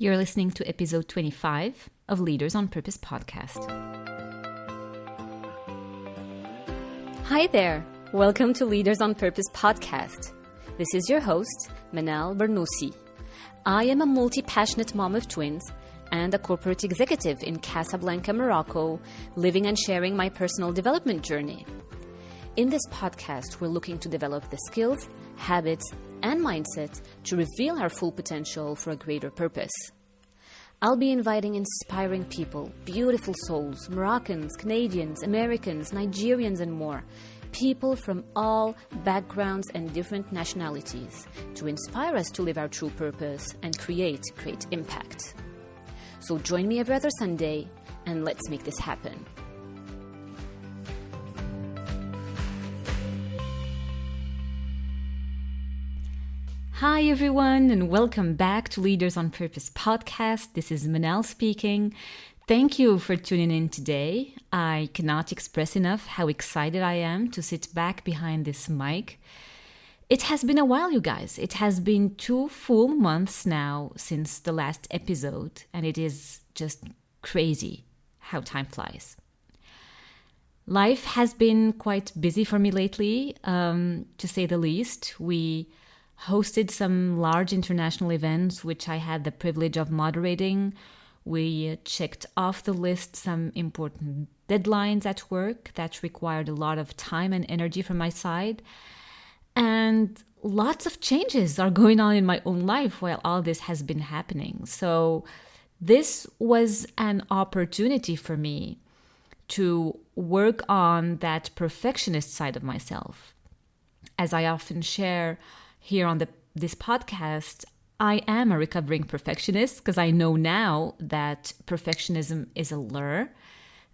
You're listening to episode 25 of Leaders on Purpose podcast. Hi there. Welcome to Leaders on Purpose podcast. This is your host, Manal Bernoussi. I am a multi-passionate mom of twins and a corporate executive in Casablanca, Morocco, living and sharing my personal development journey. In this podcast, we're looking to develop the skills, habits, and mindset to reveal our full potential for a greater purpose. I'll be inviting inspiring people, beautiful souls, Moroccans, Canadians, Americans, Nigerians, and more. People from all backgrounds and different nationalities to inspire us to live our true purpose and create great impact. So join me every other Sunday and let's make this happen. Hi everyone, and welcome back to Leaders on Purpose podcast. This is Manal speaking. Thank you for tuning in today. I cannot express enough how excited I am to sit back behind this mic. It has been a while, you guys. It has been 2 full months now since the last episode, and it is just crazy how time flies. Life has been quite busy for me lately, to say the least. We hosted some large international events, which I had the privilege of moderating. We checked off the list some important deadlines at work that required a lot of time and energy from my side. And lots of changes are going on in my own life while all this has been happening. So this was an opportunity for me to work on that perfectionist side of myself. As I often share here on this podcast, I am a recovering perfectionist because I know now that perfectionism is a lure.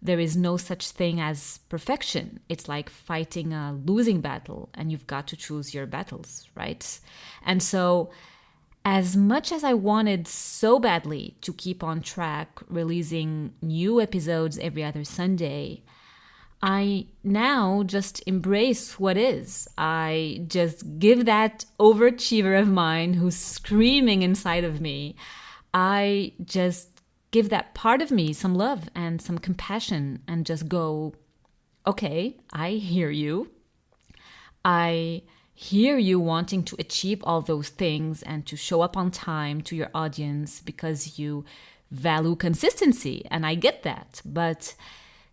There is no such thing as perfection. It's like fighting a losing battle, and you've got to choose your battles, right? And so as much as I wanted so badly to keep on track, releasing new episodes every other Sunday, I now just embrace what is. I just give that overachiever of mine who's screaming inside of me, I just give that part of me some love and some compassion and just go, okay, I hear you. I hear you wanting to achieve all those things and to show up on time to your audience because you value consistency. And I get that. But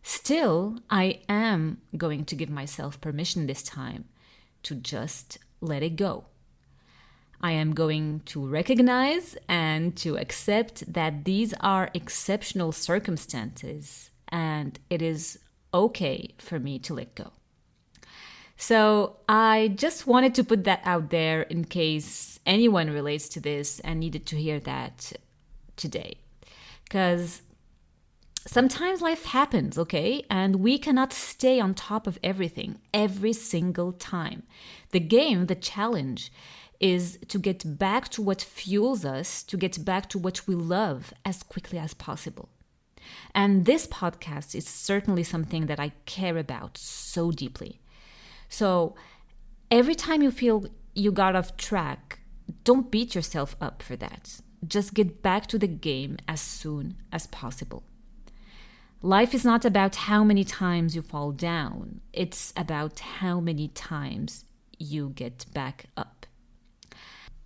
still, I am going to give myself permission this time to just let it go. I am going to recognize and to accept that these are exceptional circumstances and it is okay for me to let go. So I just wanted to put that out there in case anyone relates to this and needed to hear that today. Because sometimes life happens, okay? And we cannot stay on top of everything every single time. The game, the challenge, is to get back to what fuels us, to get back to what we love as quickly as possible. And this podcast is certainly something that I care about so deeply. So every time you feel you got off track, don't beat yourself up for that. Just get back to the game as soon as possible. Life is not about how many times you fall down. It's about how many times you get back up.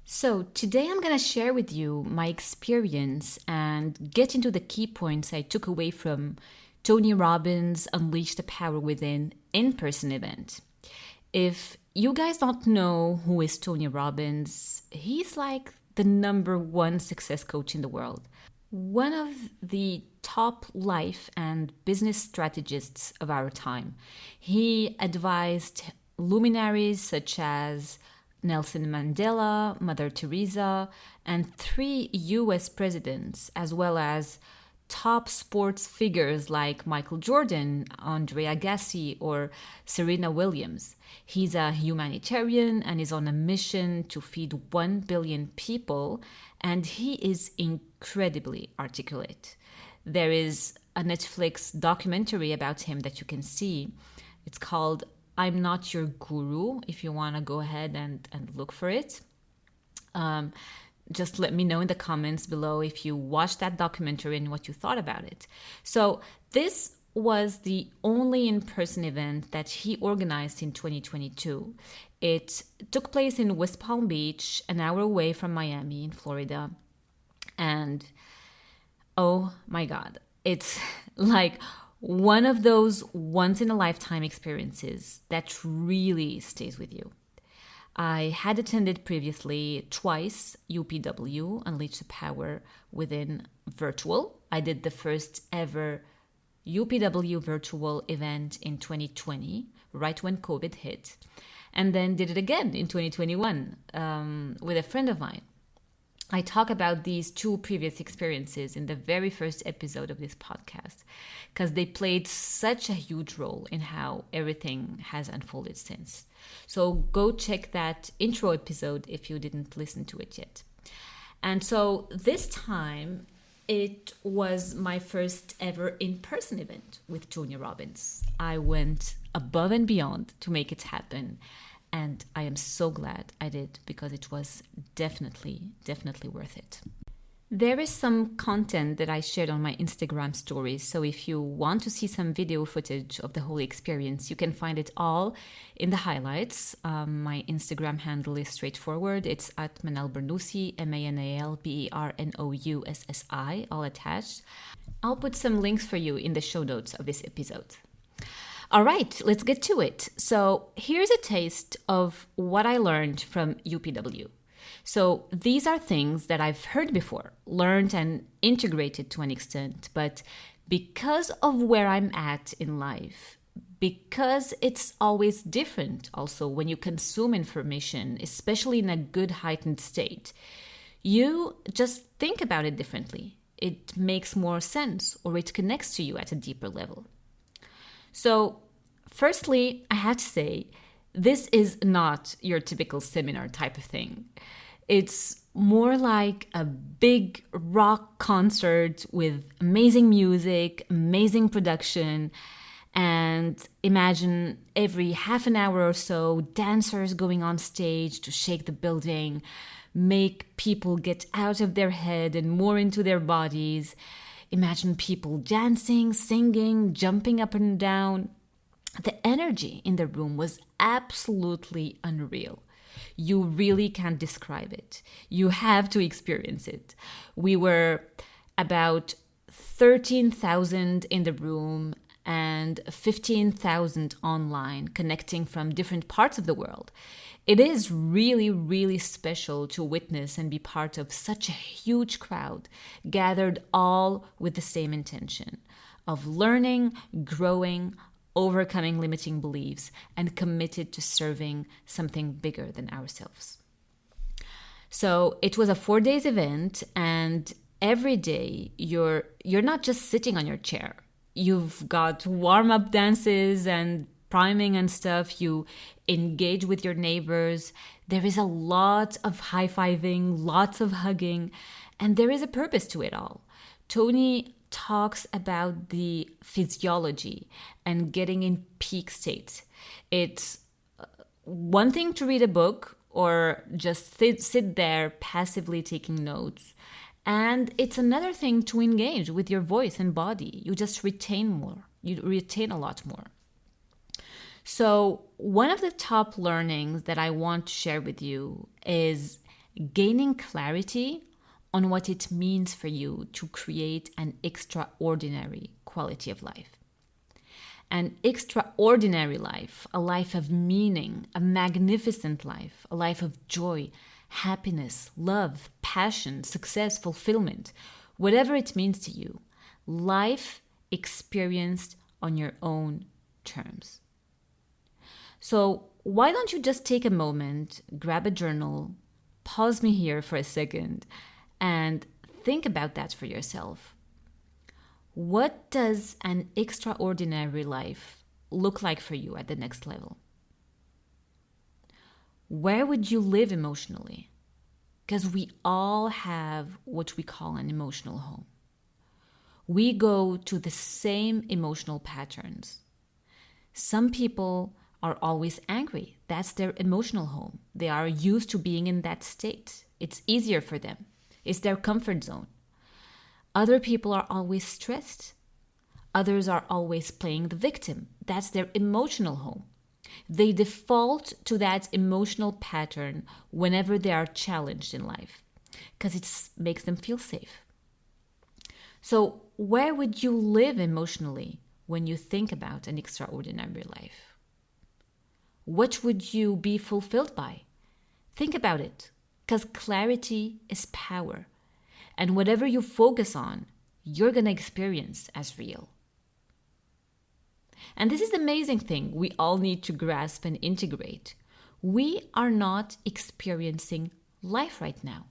So today I'm going to share with you my experience and get into the key points I took away from Tony Robbins' Unleash the Power Within in-person event. If you guys don't know who is Tony Robbins, he's like the #1 success coach in the world. One of the top life and business strategists of our time. He advised luminaries such as Nelson Mandela, Mother Teresa, and 3 US presidents, as well as top sports figures like Michael Jordan, Andre Agassi, or Serena Williams. He's a humanitarian and is on a mission to feed 1 billion people, and he is incredibly articulate. There is a Netflix documentary about him that you can see. It's called I'm Not Your Guru, if you want to go ahead and look for it. Just let me know in the comments below if you watched that documentary and what you thought about it. So this was the only in-person event that he organized in 2022. It took place in West Palm Beach, an hour away from Miami in Florida. And oh my God, it's like one of those once-in-a-lifetime experiences that really stays with you. I had attended previously twice UPW, Unleash the Power Within virtual. I did the first ever UPW virtual event in 2020, right when COVID hit, and then did it again in 2021 with a friend of mine. I talk about these two previous experiences in the very first episode of this podcast because they played such a huge role in how everything has unfolded since. So go check that intro episode if you didn't listen to it yet. And so this time, it was my first ever in-person event with Tony Robbins. I went above and beyond to make it happen. And I am so glad I did because it was definitely worth it. There is some content that I shared on my Instagram stories. So if you want to see some video footage of the whole experience, you can find it all in the highlights. My Instagram handle is straightforward. It's at Manal Bernussi, MANALBERNOUSSI, all attached. I'll put some links for you in the show notes of this episode. All right, let's get to it. So here's a taste of what I learned from UPW. So these are things that I've heard before, learned and integrated to an extent, but because of where I'm at in life, because it's always different also when you consume information, especially in a good heightened state, you just think about it differently. It makes more sense or it connects to you at a deeper level. So, firstly, I had to say, this is not your typical seminar type of thing. It's more like a big rock concert with amazing music, amazing production, and imagine every half an hour or so, dancers going on stage to shake the building, make people get out of their head and more into their bodies. Imagine people dancing, singing, jumping up and down. The energy in the room was absolutely unreal. You really can't describe it. You have to experience it. We were about 13,000 in the room and 15,000 online, connecting from different parts of the world. It is really special to witness and be part of such a huge crowd, gathered all with the same intention of learning, growing, overcoming limiting beliefs, and committed to serving something bigger than ourselves. So it was a 4 days event, and every day you're not just sitting on your chair. You've got warm-up dances and priming and stuff. You engage with your neighbors. There is a lot of high-fiving, lots of hugging, and there is a purpose to it all. Tony talks about the physiology and getting in peak state. It's one thing to read a book or just sit there passively taking notes. And it's another thing to engage with your voice and body. You just retain more. You retain a lot more. So one of the top learnings that I want to share with you is gaining clarity on what it means for you to create an extraordinary quality of life. An extraordinary life, a life of meaning, a magnificent life, a life of joy, happiness, love, passion, success, fulfillment, whatever it means to you, life experienced on your own terms. So why don't you just take a moment, grab a journal, pause me here for a second, and think about that for yourself. What does an extraordinary life look like for you at the next level? Where would you live emotionally? Because we all have what we call an emotional home. We go to the same emotional patterns. Some people are always angry. That's their emotional home. They are used to being in that state. It's easier for them. It's their comfort zone. Other people are always stressed. Others are always playing the victim. That's their emotional home. They default to that emotional pattern whenever they are challenged in life because it makes them feel safe. So where would you live emotionally when you think about an extraordinary life? What would you be fulfilled by? Think about it, because clarity is power. And whatever you focus on, you're going to experience as real. And this is the amazing thing we all need to grasp and integrate. We are not experiencing life right now.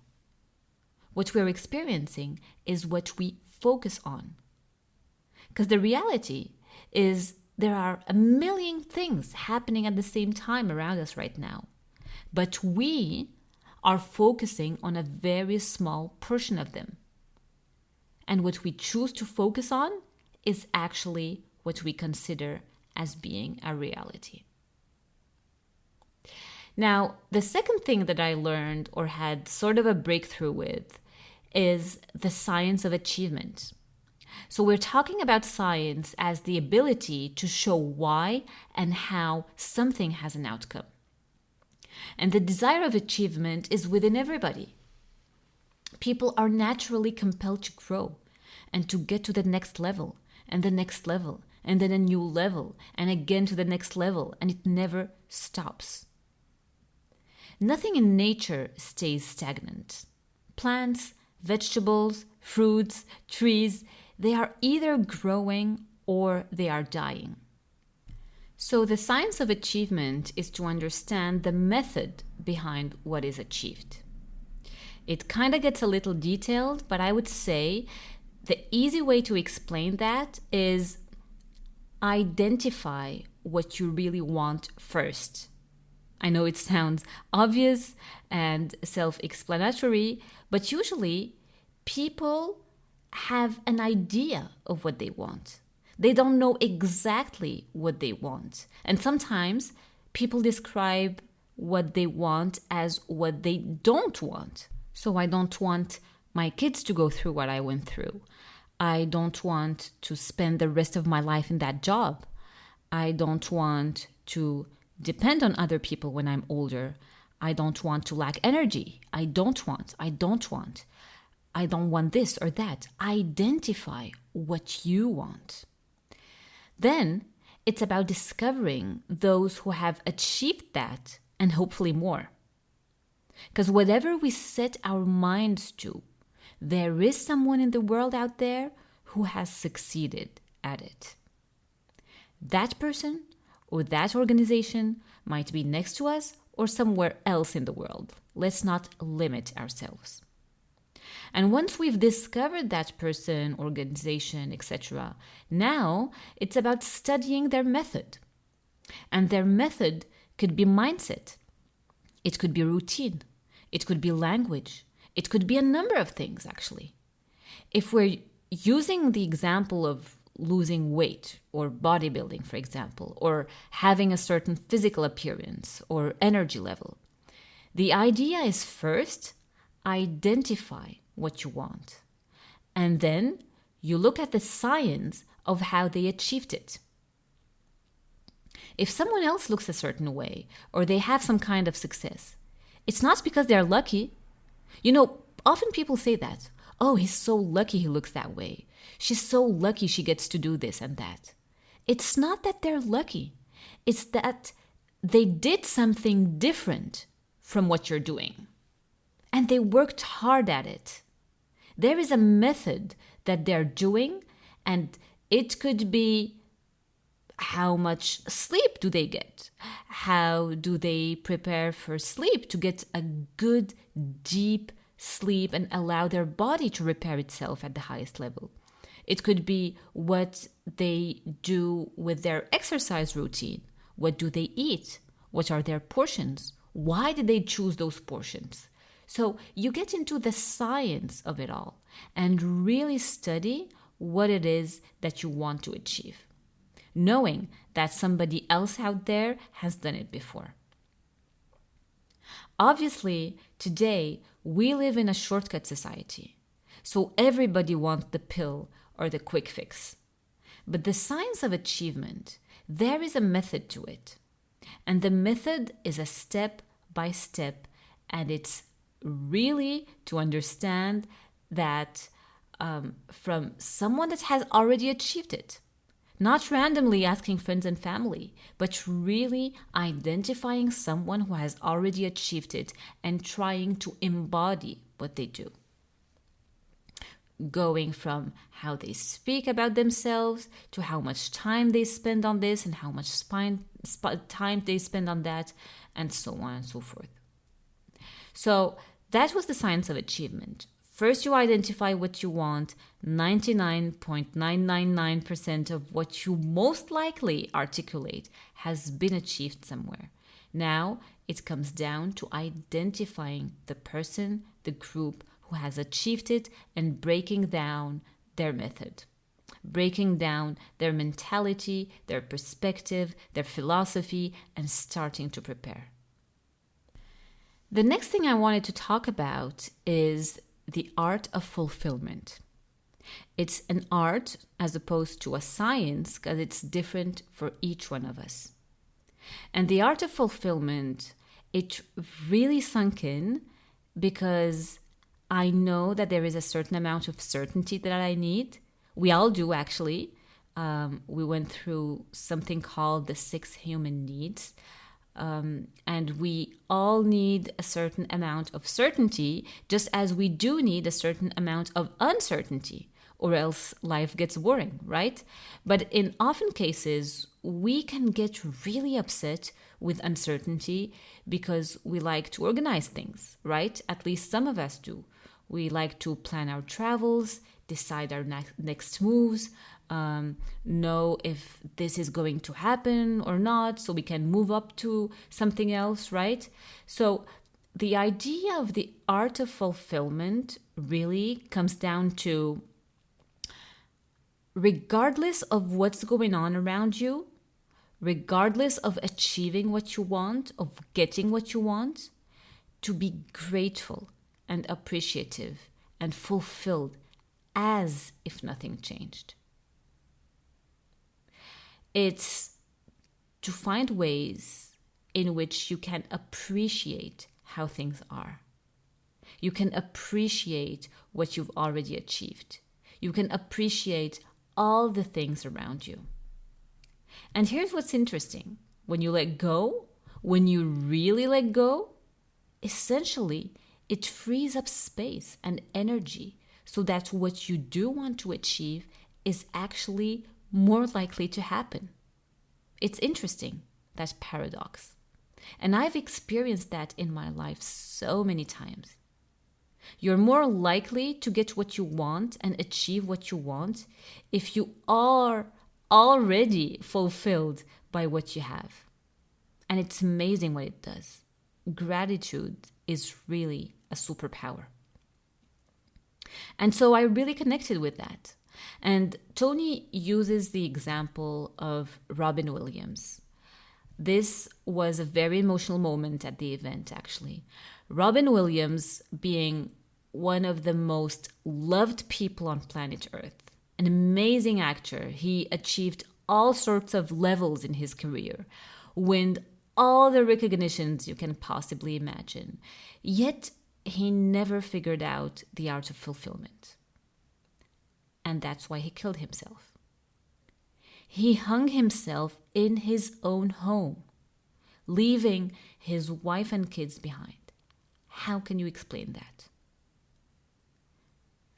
What we're experiencing is what we focus on. Because the reality is there are a million things happening at the same time around us right now. But we are focusing on a very small portion of them. And what we choose to focus on is actually what we consider as being a reality. Now, the second thing that I learned or had sort of a breakthrough with is the science of achievement. So we're talking about science as the ability to show why and how something has an outcome. And the desire of achievement is within everybody. People are naturally compelled to grow and to get to the next level and the next level and then a new level and again to the next level, and it never stops. Nothing in nature stays stagnant. Plants, vegetables, fruits, trees, they are either growing or they are dying. So the science of achievement is to understand the method behind what is achieved. It kind of gets a little detailed, but I would say the easy way to explain that is identify what you really want first. I know it sounds obvious and self-explanatory, but usually people have an idea of what they want. They don't know exactly what they want. And sometimes people describe what they want as what they don't want. So I don't want my kids to go through what I went through. I don't want to spend the rest of my life in that job. I don't want to depend on other people when I'm older. I don't want to lack energy. I don't want. I don't want this or that. Identify what you want. Then it's about discovering those who have achieved that and hopefully more. Because whatever we set our minds to, there is someone in the world out there who has succeeded at it. That person or that organization might be next to us or somewhere else in the world. Let's not limit ourselves. And once we've discovered that person, organization, etc., now it's about studying their method. And their method could be mindset. It could be routine. It could be language. It could be a number of things, actually. If we're using the example of losing weight or bodybuilding, for example, or having a certain physical appearance or energy level, the idea is first, identify what you want. And then you look at the science of how they achieved it. If someone else looks a certain way or they have some kind of success, it's not because they're lucky. You know, often people say that. Oh, he's so lucky he looks that way. She's so lucky she gets to do this and that. It's not that they're lucky. It's that they did something different from what you're doing. And they worked hard at it. There is a method that they're doing, and it could be how much sleep do they get? How do they prepare for sleep to get a good, deep sleep and allow their body to repair itself at the highest level? It could be what they do with their exercise routine. What do they eat? What are their portions? Why did they choose those portions? So you get into the science of it all and really study what it is that you want to achieve, knowing that somebody else out there has done it before. Obviously, today we live in a shortcut society. So everybody wants the pill or the quick fix. But the science of achievement, there is a method to it. And the method is a step by step. And it's really to understand that from someone that has already achieved it. Not randomly asking friends and family, but really identifying someone who has already achieved it and trying to embody what they do. Going from how they speak about themselves to how much time they spend on this and how much time they spend on that, and so on and so forth. So that was the science of achievement. First, you identify what you want. 99.999% of what you most likely articulate has been achieved somewhere. Now, it comes down to identifying the person, the group who has achieved it, and breaking down their method, breaking down their mentality, their perspective, their philosophy, and starting to prepare. The next thing I wanted to talk about is the art of fulfillment. It's an art as opposed to a science because it's different for each one of us. And the art of fulfillment, it really sunk in because I know that there is a certain amount of certainty that I need. We all do, actually. We went through something called the 6 human needs. And we all need a certain amount of certainty, just as we do need a certain amount of uncertainty, or else life gets boring, right? But in often cases, we can get really upset with uncertainty because we like to organize things, right? At least some of us do. We like to plan our travels, decide our next moves, know if this is going to happen or not, so we can move up to something else, right? So the idea of the art of fulfillment really comes down to, regardless of what's going on around you, regardless of achieving what you want, of getting what you want, to be grateful and appreciative and fulfilled as if nothing changed. It's to find ways in which you can appreciate how things are. You can appreciate what you've already achieved. You can appreciate all the things around you. And here's what's interesting. When you let go, when you really let go, essentially, it frees up space and energy so that what you do want to achieve is actually more likely to happen. It's interesting, that paradox. And I've experienced that in my life so many times. You're more likely to get what you want and achieve what you want if you are already fulfilled by what you have. And it's amazing what it does. Gratitude is really a superpower. And so I really connected with that. And Tony uses the example of Robin Williams. This was a very emotional moment at the event, actually. Robin Williams being one of the most loved people on planet Earth, an amazing actor. He achieved all sorts of levels in his career, won all the recognitions you can possibly imagine. Yet, he never figured out the art of fulfillment. And that's why he killed himself. He hung himself in his own home, leaving his wife and kids behind. How can you explain that?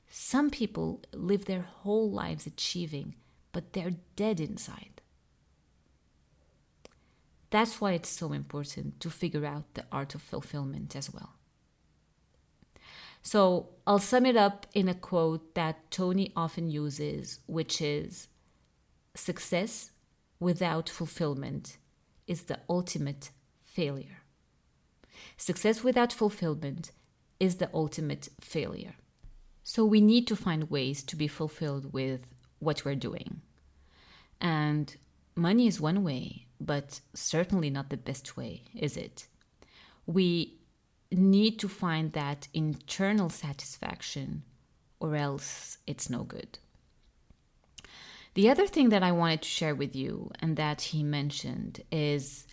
Some people live their whole lives achieving, but they're dead inside. That's why it's so important to figure out the art of fulfillment as well. So I'll sum it up in a quote that Tony often uses, which is, "Success without fulfillment is the ultimate failure." Success without fulfillment is the ultimate failure. So we need to find ways to be fulfilled with what we're doing. And money is one way, but certainly not the best way, is it? We need to find that internal satisfaction, or else it's no good. The other thing that I wanted to share with you, and that he mentioned, is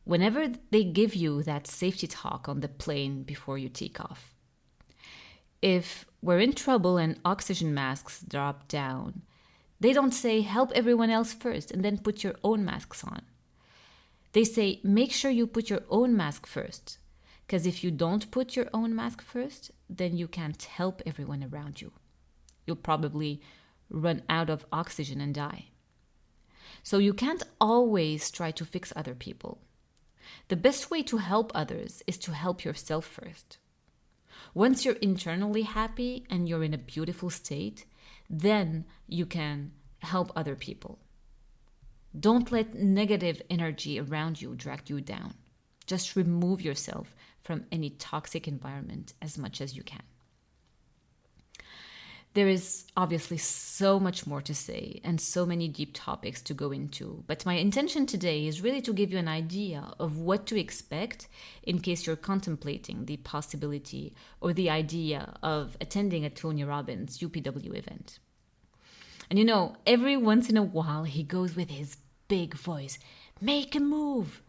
whenever they give you that safety talk on the plane before you take off, if we're in trouble and oxygen masks drop down, they don't say help everyone else first and then put your own masks on. They say make sure you put your own mask first, because if you don't put your own mask first, then you can't help everyone around you. You'll probably run out of oxygen and die. So you can't always try to fix other people. The best way to help others is to help yourself first. Once you're internally happy and you're in a beautiful state, then you can help other people. Don't let negative energy around you drag you down. Just remove yourself from any toxic environment as much as you can. There is obviously so much more to say and so many deep topics to go into, but my intention today is really to give you an idea of what to expect in case you're contemplating the possibility or the idea of attending a Tony Robbins UPW event. And you know, every once in a while he goes with his big voice, make a move,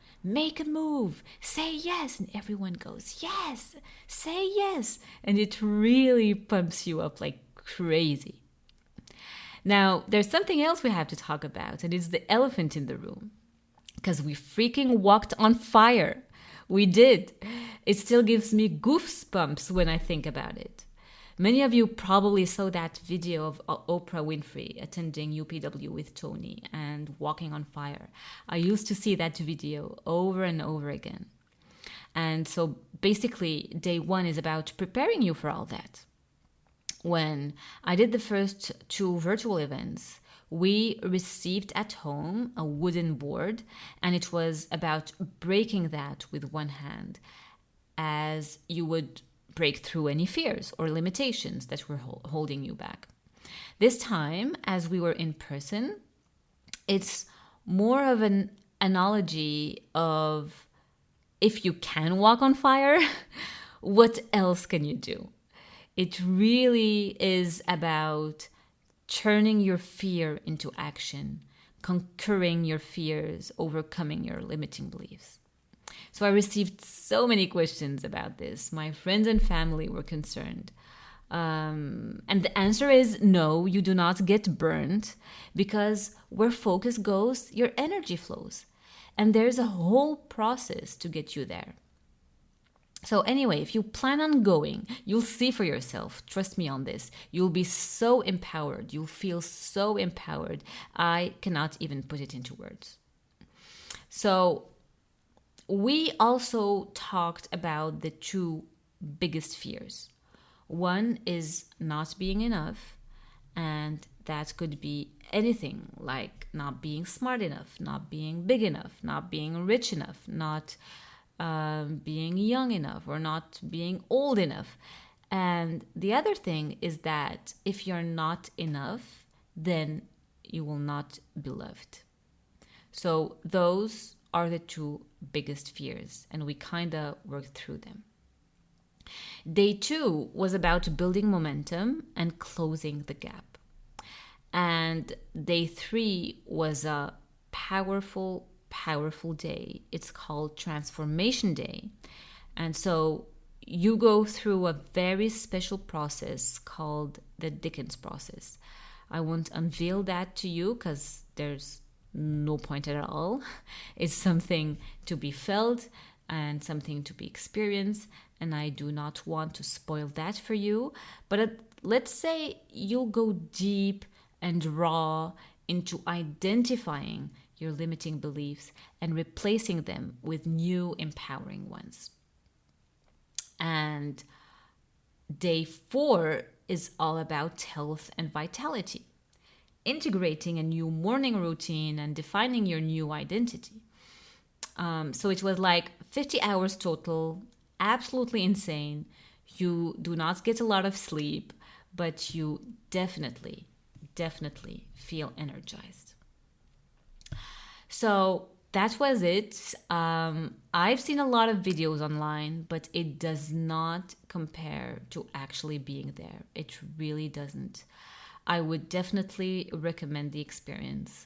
say yes, and everyone goes, yes, say yes, and it really pumps you up like crazy. Now, there's something else we have to talk about, and it's the elephant in the room. Because we freaking walked on fire. We did. It still gives me goosebumps when I think about it. Many of you probably saw that video of Oprah Winfrey attending UPW with Tony and walking on fire. I used to see that video over and over again. And so basically, day one is about preparing you for all that. When I did the first 2 virtual events, we received at home a wooden board, and it was about breaking that with one hand as you would break through any fears or limitations that were holding you back. This time, as we were in person, it's more of an analogy of if you can walk on fire, what else can you do? It really is about turning your fear into action, conquering your fears, overcoming your limiting beliefs. So I received so many questions about this. My friends and family were concerned. And the answer is no, you do not get burned, because where focus goes, your energy flows. And there's a whole process to get you there. So anyway, if you plan on going, you'll see for yourself. Trust me on this. You'll be so empowered. You'll feel so empowered. I cannot even put it into words. So we also talked about the 2 biggest fears. One is not being enough, and that could be anything, like not being smart enough, not being big enough, not being rich enough, not being young enough, or not being old enough. And the other thing is that if you're not enough, then you will not be loved. So those are the 2 biggest fears, and we kind of worked through them. Day 2 was about building momentum and closing the gap. And day 3 was a powerful day. It's called Transformation Day. And so you go through a very special process called the Dickens process. I won't unveil that to you because there's no point at all. It's something to be felt and something to be experienced, and I do not want to spoil that for you. But let's say you'll go deep and raw into identifying your limiting beliefs and replacing them with new empowering ones. And day 4 is all about health and vitality, integrating a new morning routine and defining your new identity. So it was like 50 hours total, absolutely insane. You do not get a lot of sleep, but you definitely feel energized. So that was it. I've seen a lot of videos online, but it does not compare to actually being there. It really doesn't. I would definitely recommend the experience.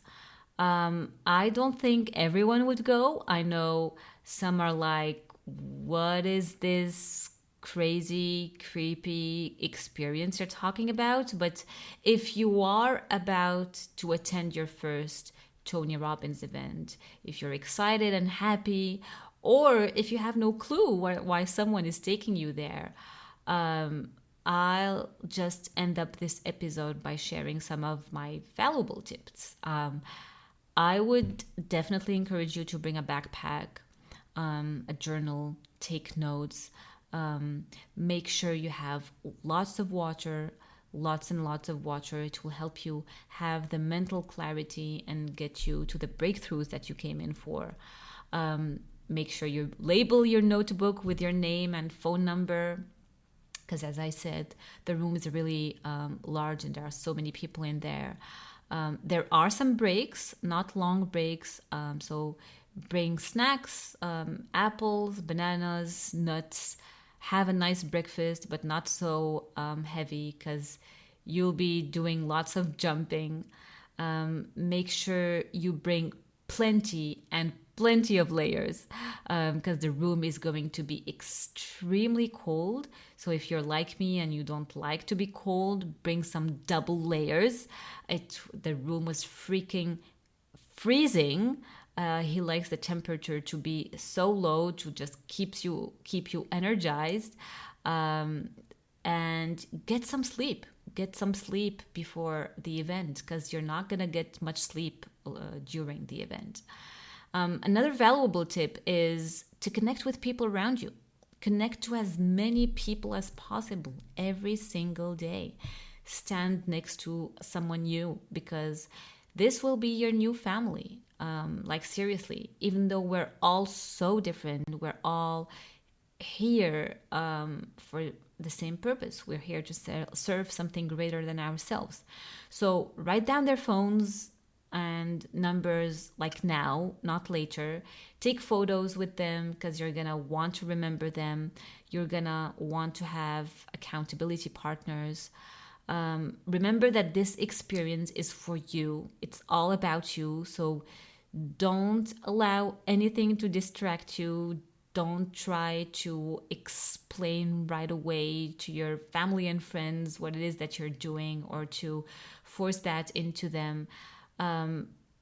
I don't think everyone would go. I know some are like, what is this crazy, creepy experience you're talking about? But if you are about to attend your first Tony Robbins event, if you're excited and happy, or if you have no clue why someone is taking you there, I'll just end up this episode by sharing some of my valuable tips. I would definitely encourage you to bring a backpack, a journal, take notes, make sure you have lots and lots of water. It will help you have the mental clarity and get you to the breakthroughs that you came in for. Make sure you label your notebook with your name and phone number, because as I said, the room is really large and there are so many people in there. There are some breaks, not long breaks, so bring snacks, apples, bananas, nuts. Have a nice breakfast, but not so heavy, because you'll be doing lots of jumping. Make sure you bring plenty of layers, because the room is going to be extremely cold. So if you're like me and you don't like to be cold, bring some double layers. The room was freaking freezing. He likes the temperature to be so low to just keep you energized, and get some sleep. Get some sleep before the event, because you're not gonna get much sleep during the event. Another valuable tip is to connect with people around you. Connect to as many people as possible every single day. Stand next to someone new, because this will be your new family. Like seriously, even though we're all so different, we're all here for the same purpose. We're here to serve something greater than ourselves. So write down their phones and numbers, like now, not later. Take photos with them, because you're gonna want to remember them. You're gonna want to have accountability partners. Remember that this experience is for you. It's all about you. So don't allow anything to distract you. Don't try to explain right away to your family and friends what it is that you're doing, or to force that into them.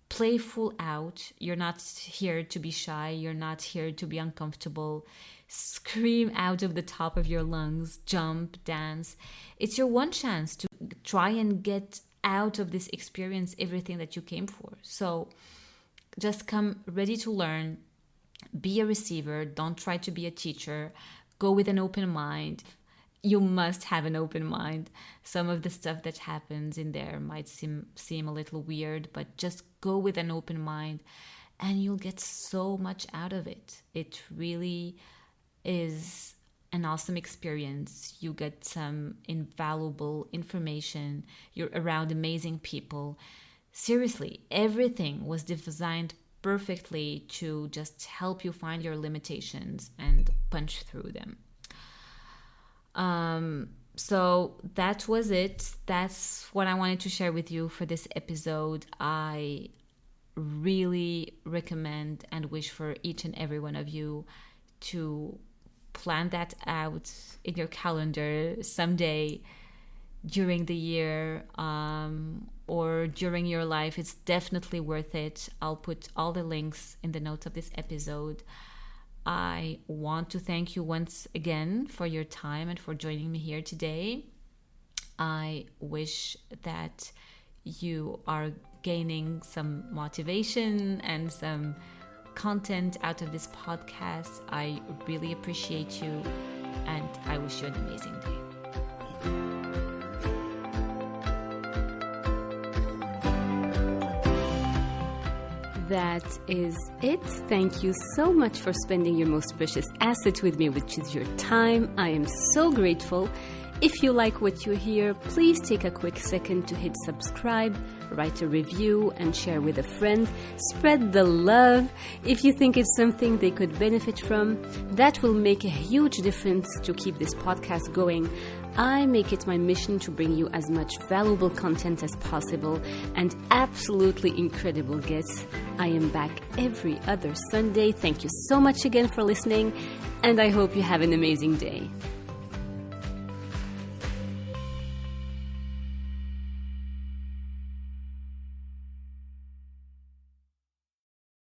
Play full out. You're not here to be shy. You're not here to be uncomfortable. Scream out of the top of your lungs. Jump, dance. It's your one chance to try and get out of this experience everything that you came for. So just come ready to learn. Be a receiver. Don't try to be a teacher. Go with an open mind. You must have an open mind. Some of the stuff that happens in there might seem a little weird, but just go with an open mind and you'll get so much out of it. It really is an awesome experience. You get some invaluable information. You're around amazing people. Seriously, everything was designed perfectly to just help you find your limitations and punch through them. So that was it. That's what I wanted to share with you for this episode. I really recommend and wish for each and every one of you to plan that out in your calendar someday during the year, or during your life. It's definitely worth it. I'll put all the links in the notes of this episode. I want to thank you once again for your time and for joining me here today. I wish that you are gaining some motivation and some content out of this podcast. I really appreciate you, and I wish you an amazing day. That is it. Thank you so much for spending your most precious asset with me, which is your time. I am so grateful. If you like what you hear, please take a quick second to hit subscribe, write a review, and share with a friend. Spread the love. If you think it's something they could benefit from, that will make a huge difference to keep this podcast going. I make it my mission to bring you as much valuable content as possible and absolutely incredible guests. I am back every other Sunday. Thank you so much again for listening, and I hope you have an amazing day.